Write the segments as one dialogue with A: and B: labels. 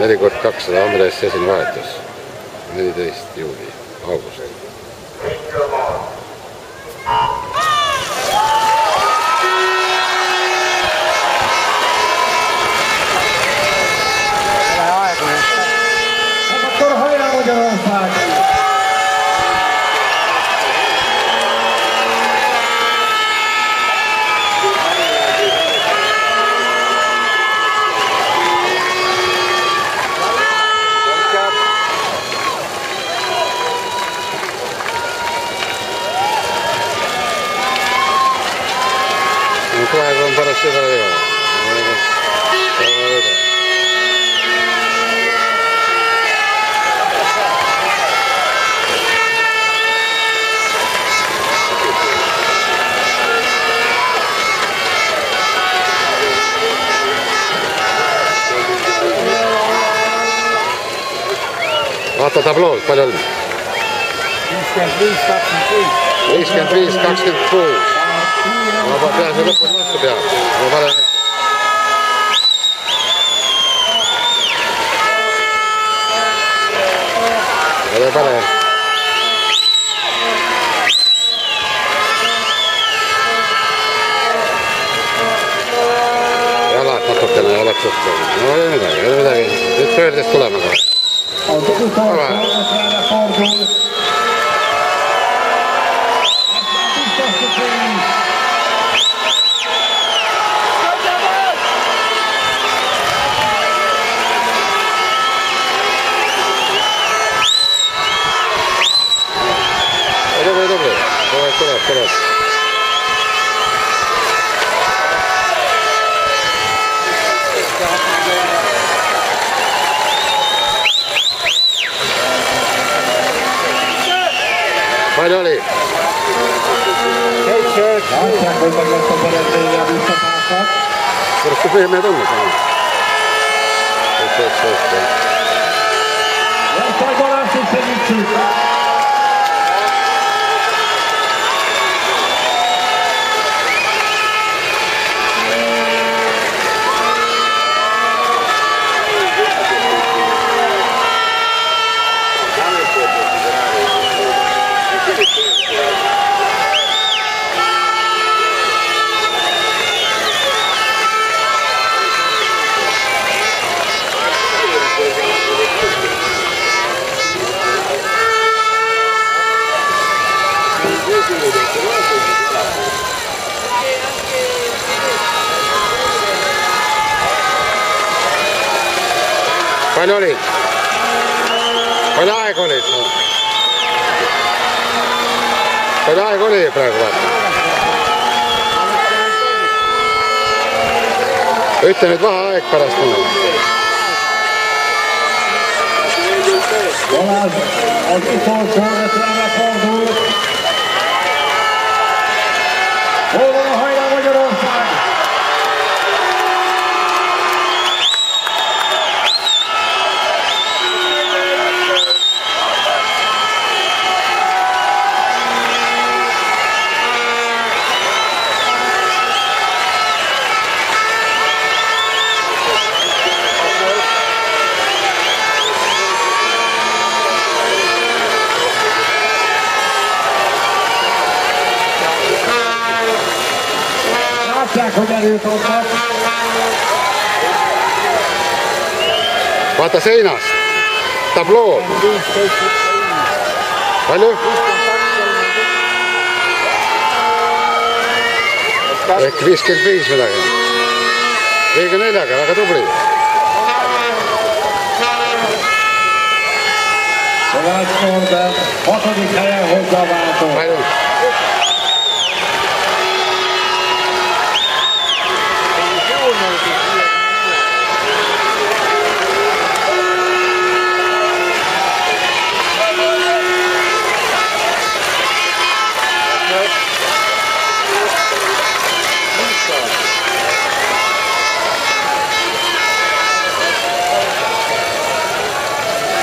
A: 4x200 Andres Sesini vahetus. 14 juuli, august. Praegu on pärast seda teha. Vaata tablood, palju on? 55-26. Ma pean see lõpuni vastu peab. Ma panen ette. Ole pane. Jalad natukene, jalad suhtel. No ei midagi. Nüüd pöördest tulema kohe. Tuleb. Palju oli? 7. Kuidas kui pehmeed on? Palju oli? Palju aeg oli? Palju aeg oli praegu vaata? Ütle nüüd vaheaeg pärast mulle. Vaata seinast, tablood. Palju? Ehk 55 midagi. 54-ga, väga tubli. Palju?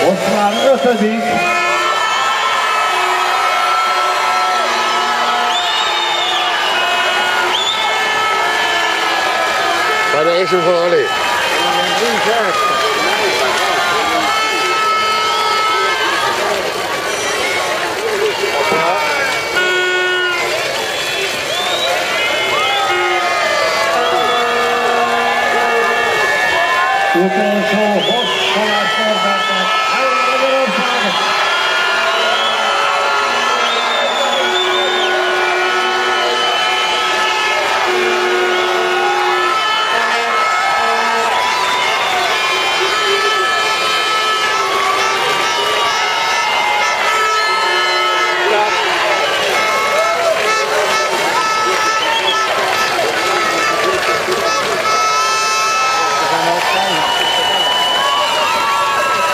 B: Osman ötödik.
A: Paljon esimesellä oli?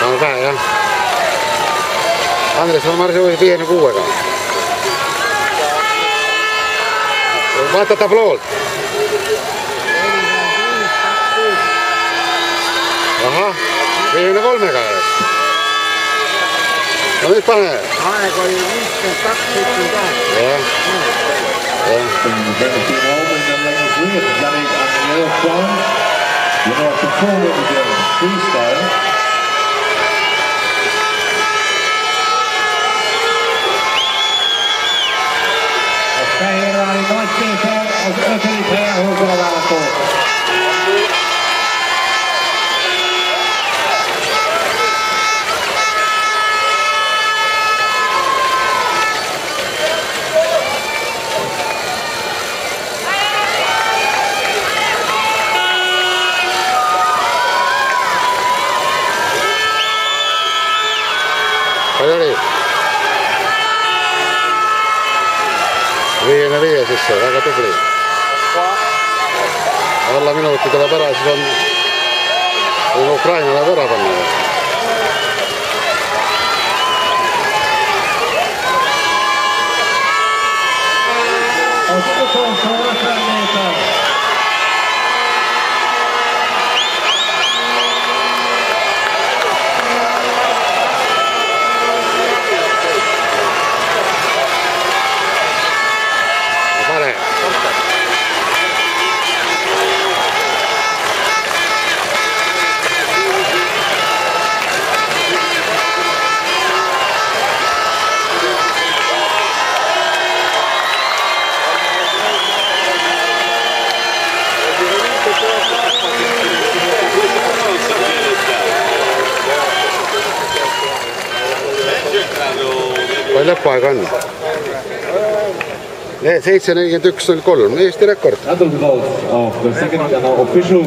A: On vähe jah. Andres on Marsi uusi 56-ga. Vaata tabloolt. Ahah, 53-ga alles. No nüüd pane.
C: Aeg oli 52-78.
A: Jah.
B: Feiraali Martin als Ötterich hoger aankomt.
A: Palju oli? 55 sisse, väga tubli. Alla minuti tuleb ära, siis on Ukraina läheb ära panna. Palju lõpuaega on? 7:41.03, Eesti rekord.
B: That was the vote of the second and official